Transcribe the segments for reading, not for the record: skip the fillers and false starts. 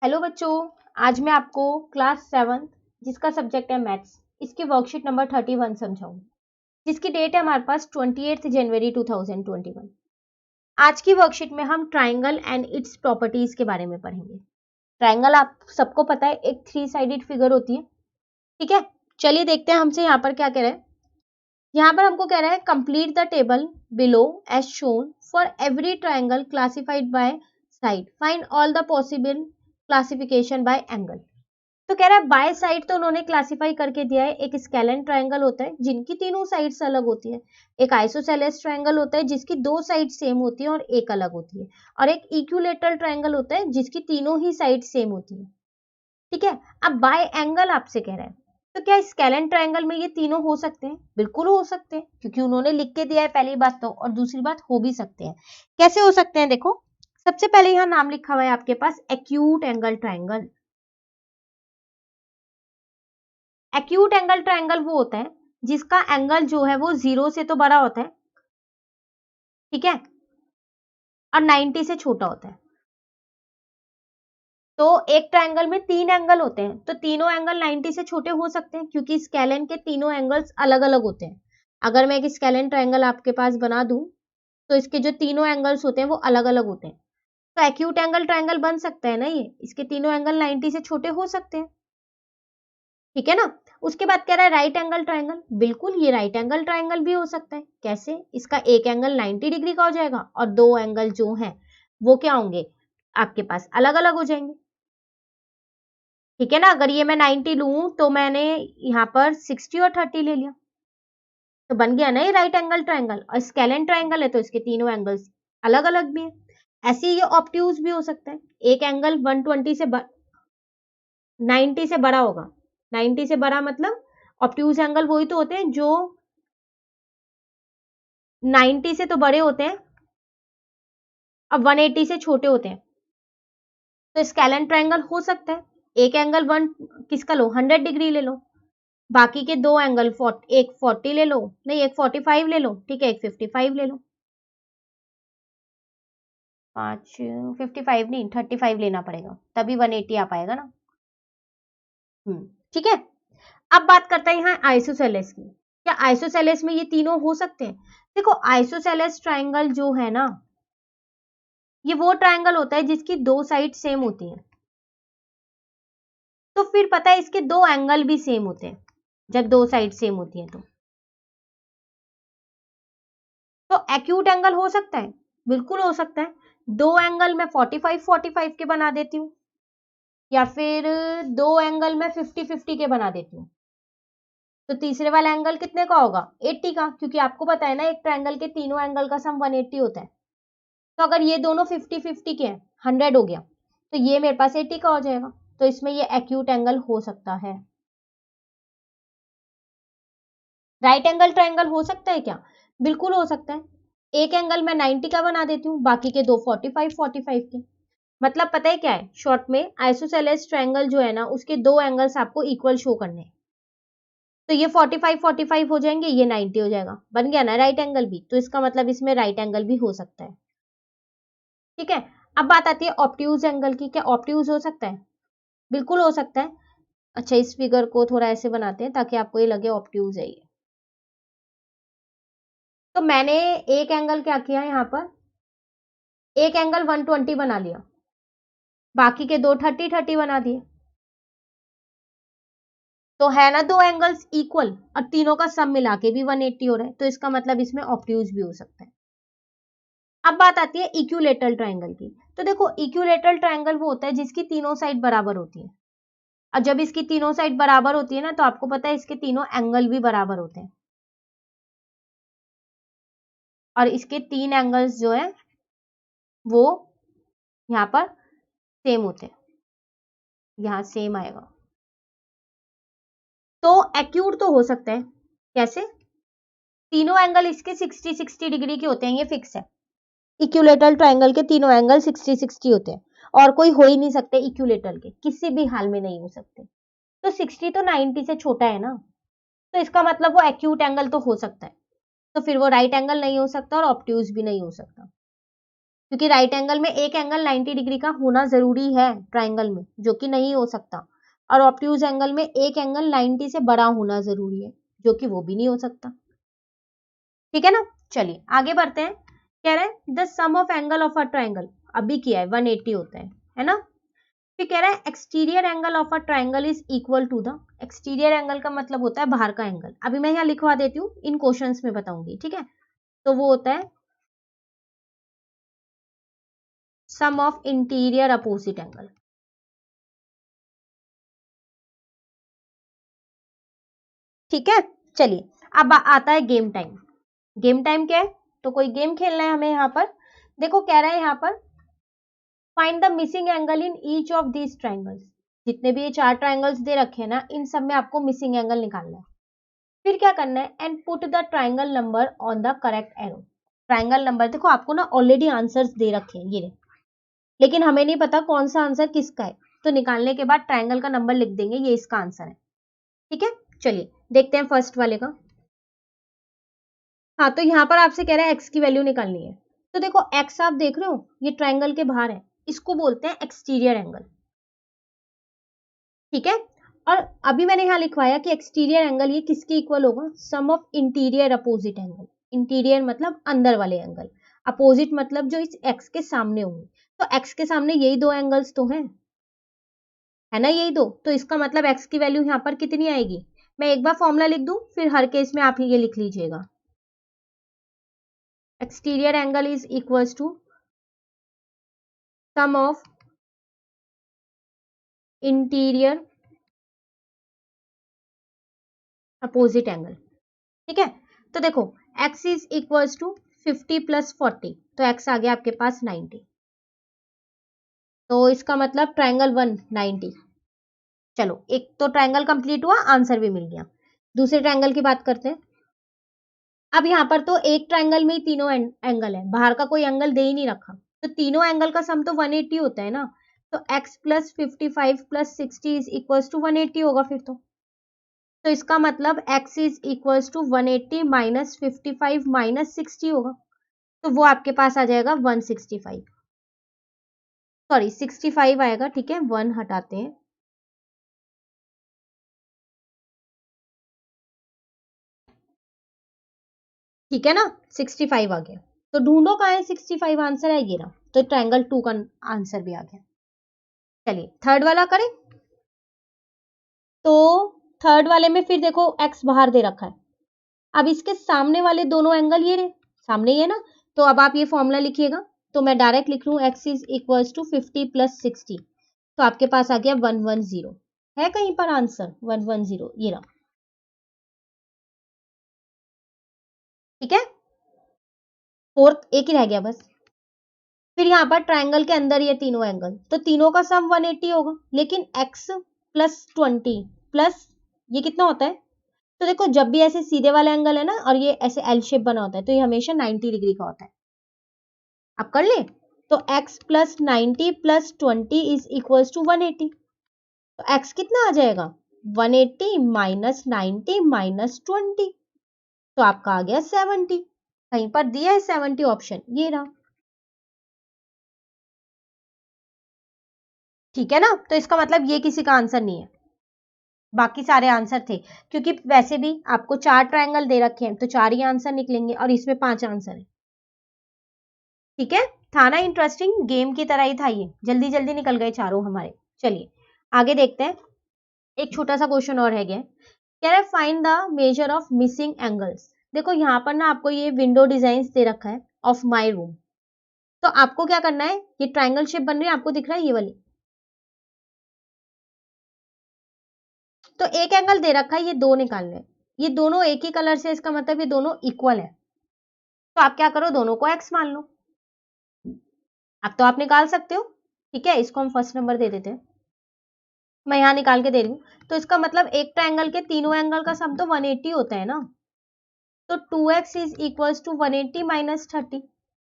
Hello बच्चों, आज मैं आपको क्लास 7 जिसका सब्जेक्ट है मैथ्स, इसकी वर्कशीट नंबर 31 समझाऊंगी, जिसकी डेट है हमारे पास 28 जनवरी 2021। आज की वर्कशीट में हम ट्राइंगल एंड इट्स प्रॉपर्टीज के बारे में पढ़ेंगे। ट्राइंगल आप सबको पता है, एक 3 साइडेड फिगर होती है। ठीक है, चलिए देखते हैं हमसे यहाँ पर क्या कह रहा है। यहाँ पर हमको कह रहा है complete the table below as shown for every triangle classified by side, find all the possible classification by angle. तो कह रहा है बाय साइड तो उन्होंने क्लासिफाई करके दिया है। एक स्केलन ट्राइंगल होता है जिनकी तीनों साइड्स अलग होती है, एक आइसोसेलेस ट्राइंगल होता है जिसकी दो साइड सेम होती है और एक अलग होती है, और एक इक्विलेटरल ट्राइंगल होता है जिसकी तीनों ही साइड सेम होती है। ठीक है, अब बाय एंगल आपसे कह रहा है, तो क्या स्केलन ट्राइंगल में ये तीनों हो सकते हैं? बिल्कुल हो सकते हैं, क्योंकि उन्होंने लिख के दिया है पहली बात तो, और दूसरी बात हो भी सकते हैं। कैसे हो सकते हैं? देखो, सबसे पहले यहाँ नाम लिखा हुआ है आपके पास acute angle triangle. Acute angle triangle वो होता है जिसका एंगल जो है वो 0 से तो बड़ा होता है, ठीक है, और 90 से छोटा होता है। तो एक ट्राइंगल में 3 एंगल होते हैं, तो तीनों एंगल 90 से छोटे हो सकते हैं क्योंकि स्केलन के तीनों एंगल्स अलग अलग होते हैं। अगर मैं एक स्केलन ट्राइंगल आपके पास बना दूं तो इसके जो तीनों एंगल्स होते हैं वो अलग अलग होते हैं। तो एक्यूट एंगल ट्राइंगल बन सकता है ना, ये इसके तीनों एंगल 90 से छोटे हो सकते हैं। ठीक है ना। उसके बाद कह रहा है राइट एंगल ट्राइंगल। बिल्कुल, ये राइट एंगल ट्राइंगल भी हो सकता है। कैसे? इसका एक एंगल 90 डिग्री का हो जाएगा और दो एंगल जो हैं वो क्या होंगे, आपके पास अलग अलग हो जाएंगे। ठीक है ना। अगर ये मैं 90 लूं तो मैंने यहाँ पर 60 और 30 ले लिया, तो बन गया ना ये राइट एंगल ट्राइंगल। और स्केलन ट्राइंगल है तो इसके तीनों एंगल्स अलग अलग भी है। ऐसे ही ये ऑब्ट्यूज भी हो सकता है। एक एंगल 120 से 90 से बड़ा होगा। 90 से बड़ा मतलब ऑब्ट्यूज एंगल वही तो होते हैं जो 90 से तो बड़े होते हैं, अब 180 से छोटे होते हैं। तो स्केलन ट्राइंगल हो सकता है। एक एंगल वन किसका लो, 100 डिग्री ले लो, बाकी के दो एंगल एक 40 ले लो, नहीं एक 45 ले लो, ठीक है, एक 55 ले लो। 55 नहीं 35 लेना पड़ेगा, तभी 180 आ पाएगा ना। ठीक है। अब बात करते हैं यहाँ आइसोसेलेस की। क्या आइसोसेलेस में ये तीनों हो सकते हैं? देखो, आइसोसेलेस ट्राइंगल जो है ना, ये वो ट्राइंगल होता है जिसकी दो साइड सेम होती है। तो फिर पता है इसके दो एंगल भी सेम होते हैं जब दो साइड सेम होती है। तो एक्यूट एंगल हो सकता है, बिल्कुल हो सकता है। दो एंगल मैं 45 के बना देती हूँ, या फिर दो एंगल मैं 50 के बना देती हूँ। तो तीसरे वाला एंगल कितने का होगा? 80 का, क्योंकि आपको पता है ना एक ट्राइंगल के तीनों एंगल का सम 180 होता है। तो अगर ये दोनों 50 के हैं, 100 हो गया, तो ये मेरे पास 80 का हो जाएगा। तो इसमें ये एक्यूट एंगल हो सकता है। राइट एंगल ट्राइंगल हो सकता है क्या? बिल्कुल हो सकता है। एक एंगल मैं 90 का बना देती हूँ, बाकी के दो 45 के। मतलब पता है क्या है, शॉर्ट में आइसोसेलेस ट्राइंगल जो है ना, उसके दो एंगल्स आपको इक्वल शो करने हैं। तो ये 45 हो जाएंगे, ये 90 हो जाएगा, बन गया ना राइट एंगल भी। तो इसका मतलब इसमें राइट एंगल भी हो सकता है। ठीक है। अब बात आती है ऑब्ट्यूज एंगल की। क्या ऑब्ट्यूज हो सकता है? बिल्कुल हो सकता है। अच्छा, इस फिगर को थोड़ा ऐसे बनाते हैं ताकि आपको ये लगे ऑब्ट्यूज है ये। तो मैंने एक एंगल क्या किया यहाँ पर, एक एंगल 120 बना लिया, बाकी के दो 30 बना दिए। तो है ना दो एंगल्स इक्वल, और तीनों का सम मिला के भी 180 हो रहा है। तो इसका मतलब इसमें ऑब्ट्यूज भी हो सकता है। अब बात आती है इक्विलेटरल ट्राइंगल की। तो देखो, इक्विलेटरल ट्राइंगल वो होता है जिसकी तीनों साइड बराबर होती है। और जब इसकी तीनों साइड बराबर होती है ना, तो आपको पता है इसके तीनों एंगल भी बराबर होते हैं, और इसके तीन एंगल्स जो है वो यहाँ पर सेम होते हैं, यहाँ सेम आएगा। तो एक्यूट तो हो सकता है। कैसे? तीनों एंगल इसके 60 डिग्री के होते हैं, ये फिक्स है। इक्विलेटरल ट्राइंगल के तीनों एंगल 60 होते हैं, और कोई हो ही नहीं सकते इक्विलेटरल के, किसी भी हाल में नहीं हो सकते। तो 60 तो 90 से छोटा है ना, तो इसका मतलब वो एक्यूट एंगल तो हो सकता है। तो फिर वो राइट एंगल नहीं हो सकता और ऑब्ट्यूज भी नहीं हो सकता, क्योंकि राइट एंगल में एक एंगल 90 डिग्री का होना जरूरी है ट्राइंगल में, जो कि नहीं हो सकता, और ऑब्ट्यूज एंगल में एक एंगल 90 से बड़ा होना जरूरी है, जो कि वो भी नहीं हो सकता। ठीक है ना। चलिए आगे बढ़ते हैं। कह रहे हैं the sum of angle of a triangle, अभी किया है 180 होता है ना। फिर कह रहा है exterior angle of a triangle is equal to the, exterior angle का मतलब होता है बाहर का एंगल। अभी मैं यहाँ लिखवा देती हूँ, इन क्वेश्चंस में बताऊंगी, ठीक है। तो वो होता है सम ऑफ इंटीरियर अपोजिट एंगल। ठीक है। चलिए अब आता है गेम टाइम। गेम टाइम क्या है, तो कोई गेम खेलना है हमें यहाँ पर। देखो कह रहा है यहाँ पर find the missing angle in each of these triangles. जितने भी ये 4 ट्राइंगल्स दे रखे हैं ना, इन सब में आपको मिसिंग एंगल निकालना है। फिर क्या करना है, and put the triangle number on the correct arrow. Triangle number देखो आपको ना ऑलरेडी आंसर्स दे रखे हैं ये, लेकिन हमें नहीं पता कौन सा आंसर किसका है, तो निकालने के बाद ट्राइंगल का नंबर लिख देंगे, ये इसका आंसर है। ठीक है। चलिए देखते हैं फर्स्ट वाले का। हाँ, तो यहाँ पर आपसे कह रहा है एक्स की वैल्यू निकालनी है। तो देखो एक्स आप देख रहे हो ये ट्राइंगल के बाहर है, इसको बोलते हैं एक्सटीरियर एंगल। ठीक है। और अभी मैंने यहाँ लिखवाया कि एक्सटीरियर एंगल ये किसके इक्वल होगा, sum of interior opposite angle. Interior मतलब अंदर वाले एंगल, अपोजिट मतलब जो इस एक्स के सामने होंगे। तो एक्स के सामने यही 2 एंगल्स तो हैं, है ना, यही 2। तो इसका मतलब एक्स की वैल्यू यहाँ पर कितनी आएगी, मैं एक बार फॉर्मूला लिख दूं, फिर हर केस में आप ये लिख लीजिएगा। Exterior angle is equals to sum of interior opposite angle. ठीक है। तो देखो x is equals to 50 plus 40, तो x आ गया आपके पास 90। तो इसका मतलब ट्राइंगल 1 90। चलो एक तो ट्राइंगल कंप्लीट हुआ, आंसर भी मिल गया। दूसरे ट्राइंगल की बात करते हैं। अब यहाँ पर तो एक ट्राइंगल में ही तीनों एंगल है, बाहर का कोई एंगल दे ही नहीं रखा, तो तीनों एंगल का सम तो 180 होता है ना। तो x plus 55 plus 60 is equals to 180 होगा फिर तो इसका मतलब x is equals to 180 minus 55 minus 60 होगा। तो वो आपके पास आ जाएगा 165, सॉरी 65 आएगा। ठीक है, 1 हटाते हैं। ठीक है ना, 65 आ गया। तो ढूंढो कहाँ है 65, आंसर है ये ना, तो ट्राइंगल 2 का आंसर भी आ गया। चलिए थर्ड वाला करें। तो थर्ड वाले में फिर देखो x बाहर दे रखा है, अब इसके सामने वाले दोनों एंगल ये रहे, सामने ही है ना। तो अब आप ये फॉर्मूला लिखिएगा, तो मैं डायरेक्ट लिख लूँ x is equals to 50 plus 60, तो आपके पास आ गया 110। है कहीं पर आंसर 110, ये रहा। ठीक है, फोर्थ एक ही रह गया बस। फिर यहाँ पर ट्राइंगल के अंदर ये तीनों एंगल, तो तीनों का सम 180 होगा, लेकिन x प्लस 20 प्लस ये कितना होता है। तो देखो जब भी ऐसे सीधे वाला एंगल है ना, और ये ऐसे एल शेप बना होता है, तो ये हमेशा 90 डिग्री का होता है। आप कर ले। तो x plus 90 plus 20 is equals to 180। तो x कितना आ जाएगा, 180 माइनस 90 माइनस 20, तो आपका आ गया 70। कहीं पर दिया है 70 ऑप्शन, ये रहा। ठीक है ना, तो इसका मतलब ये किसी का आंसर नहीं है, बाकी सारे आंसर थे। क्योंकि वैसे भी आपको 4 ट्रायंगल दे रखे हैं, तो 4 ही आंसर निकलेंगे, और इसमें 5 आंसर है। ठीक है, था ना इंटरेस्टिंग, गेम की तरह ही था ये, जल्दी जल्दी निकल गए चारों हमारे। चलिए आगे देखते हैं। एक छोटा सा क्वेश्चन और है, कह रहा है find the measure of missing angles. देखो यहाँ पर ना आपको ये विंडो डिजाइन दे रखा है ऑफ माई रूम। तो आपको क्या करना है, ये ट्राइंगल शेप बन रही है, आपको दिख रहा है ये वाली, तो एक एंगल दे रखा है, ये 2 निकालने हैं। ये दोनों एक ही कलर से, इसका मतलब ये दोनों इक्वल है। तो आप क्या करो, दोनों को एक्स मान लो। अब तो आप निकाल सकते हो। ठीक है, इसको हम फर्स्ट नंबर दे देते हैं, मैं यहाँ निकाल के दे रही हूँ। तो इसका मतलब एक ट्राइंगल के तीनों एंगल का सम तो 180 होता है ना। तो 2x is equals to 180 minus 30,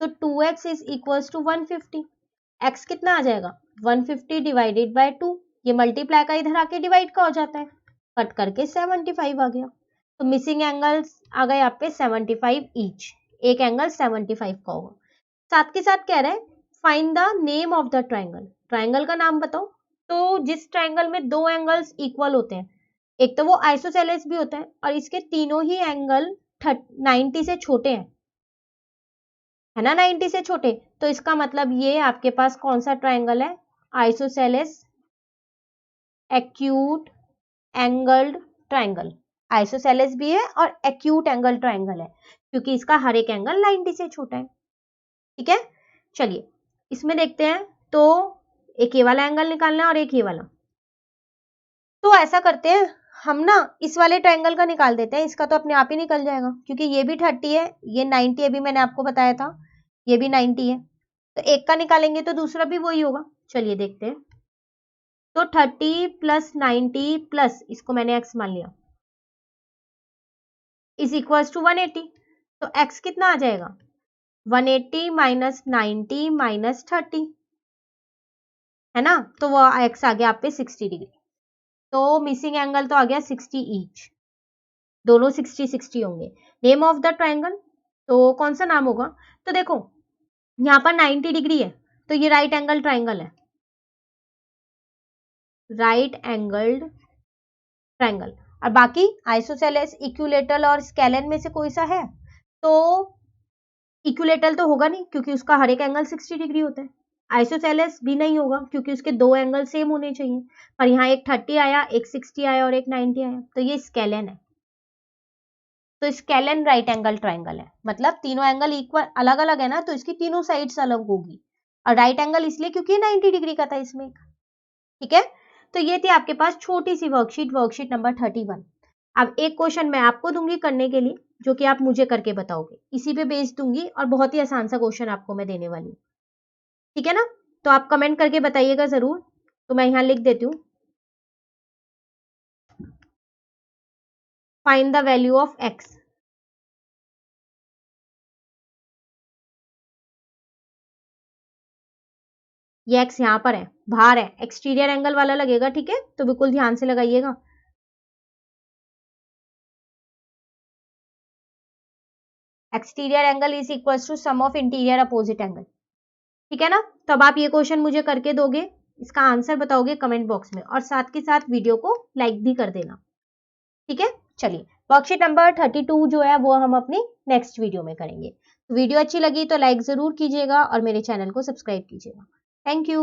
तो 2x is equals to 150। x कितना आ जाएगा, 150 डिवाइडेड बाय 2, ये मल्टीप्लाई का इधर आके डिवाइड का हो जाता है, कट करके 75 आ गया। तो मिसिंग एंगल्स आ गए आप पे 75 ईच, एक एंगल 75 का होगा। साथ के साथ कह रहे हैं find the name of the triangle, triangle का नाम बताओ। तो जिस ट्राइंगल में दो एंगल्स इक्वल होते हैं, एक तो वो आइसोसेलेस भी होता है और इसके तीनों ही एंगल 90 से छोटे हैं, है ना, 90 से छोटे, तो इसका मतलब ये आपके पास कौन सा ट्राइंगल है, isosceles acute angled triangle. Isosceles भी है और एक्यूट एंगल ट्राइंगल है, क्योंकि इसका हर एक एंगल 90 से छोटा है। ठीक है, चलिए इसमें देखते हैं। तो एक ये वाला एंगल निकालना है और एक ये वाला। तो ऐसा करते हैं हम ना, इस वाले ट्राइंगल का निकाल देते हैं, इसका तो अपने आप ही निकल जाएगा, क्योंकि ये भी 30 है, ये 90 अभी मैंने आपको बताया था, ये भी 90 है, तो एक का निकालेंगे तो दूसरा भी वही होगा। चलिए देखते हैं। तो 30 प्लस 90 प्लस इसको मैंने x मान लिया इज इक्वल्स टू 180। तो x कितना आ जाएगा, 180 माइनस 90 माइनस 30, है ना, तो वो x आ गया आप पे 60 डिग्री। तो मिसिंग एंगल तो आ गया 60 ईच, दोनों 60 60 होंगे। नेम ऑफ द ट्राइंगल, तो कौन सा नाम होगा, तो देखो यहाँ पर 90 डिग्री है, तो ये राइट एंगल ट्राइंगल है, राइट एंगल्ड ट्राइंगल। और बाकी आइसोसेलेस, इक्विलेटरल और स्केलन में से कोई सा है, तो इक्विलेटरल तो होगा नहीं, क्योंकि उसका हर एक एंगल 60 डिग्री होता है। आइसोसेलेस भी नहीं होगा, क्योंकि उसके दो एंगल सेम होने चाहिए, पर यहाँ एक 30 आया, एक 60 आया और एक 90 आया, तो ये स्केलन है। तो स्केलन राइट एंगल ट्राइंगल है, मतलब तीनों एंगल इक्वल अलग अलग है ना, तो इसकी तीनों साइड्स अलग होगी। और राइट एंगल इसलिए क्योंकि 90 डिग्री का था इसमें। ठीक है, तो ये थी आपके पास छोटी सी वर्कशीट, वर्कशीट नंबर 31। अब एक क्वेश्चन मैं आपको दूंगी करने के लिए, जो कि आप मुझे करके बताओगे, इसी पे बेस दूंगी और बहुत ही आसान सा क्वेश्चन आपको मैं देने वाली हूँ। ठीक है ना, तो आप कमेंट करके बताइएगा जरूर। तो मैं यहाँ लिख देती हूँ, find the value of x। ये x यहाँ पर है, बाहर है, एक्सटीरियर एंगल वाला लगेगा, ठीक है, तो बिल्कुल ध्यान से लगाइएगा। Exterior angle is equal to sum of interior opposite angle. ठीक है ना, तो अब आप ये क्वेश्चन मुझे करके दोगे, इसका आंसर बताओगे कमेंट बॉक्स में, और साथ के साथ वीडियो को लाइक भी कर देना। ठीक है, चलिए वर्कशीट नंबर 32 जो है वो हम अपनी नेक्स्ट वीडियो में करेंगे। तो वीडियो अच्छी लगी तो लाइक जरूर कीजिएगा और मेरे चैनल को सब्सक्राइब कीजिएगा। Thank you.